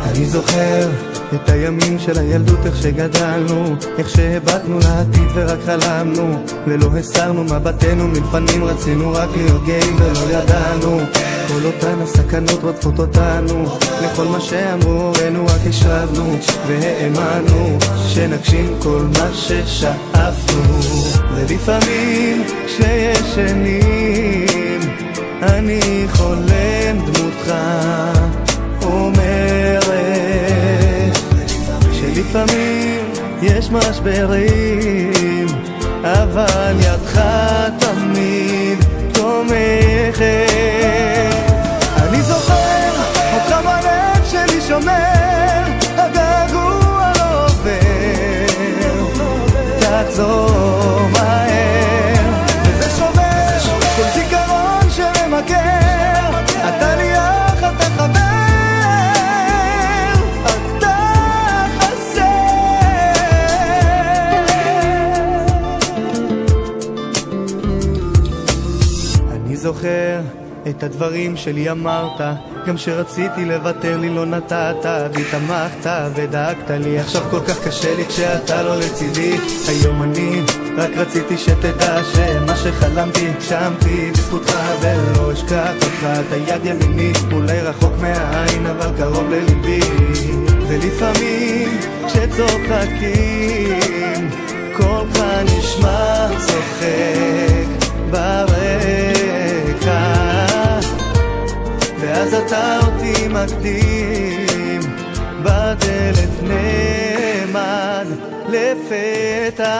אני זוכר את הימים של הילדות, איך שגדלנו, איך שהבטנו לעתיד ורק חלמנו, ולא הסרנו מבטנו מלפנים, רצינו רק להיות גאים ולא ידענו. כל אותן הסכנות רדפות אותנו, לכל מה שאמרו הורינו רק השבנו, והאמנו שנגשים כל מה ששאפנו. ולפעמים כשישנים אני חולם דמותך אומרת, שלפעמים יש משברים אבל ידך תמיד תומכת. אני זוכר אותך בלב שלי שומר, הגעגוע לא עובר, תחזור מהר, וזה שובר כל זיכרון שממכר. אתה לי אח, אתה חבר, אתה חסר. אני זוכר את הדברים שלי אמרת, גם שרציתי לוותר לי לא נתת, והתמכת ודאגת לי. עכשיו כל כך קשה לי כשאתה לא לצידי. היום אני רק רציתי שתדע שמה שחלמתי הגשמתי בזכותך, ולא אשכח אותך. אתה יד ימיני, אולי רחוק מהעין אבל קרוב לליבי. ולפעמים כשצוחקים קולך נשמע צוחק ברקע, ואז אתה אותי מקדים בדלת נעמד לפתע.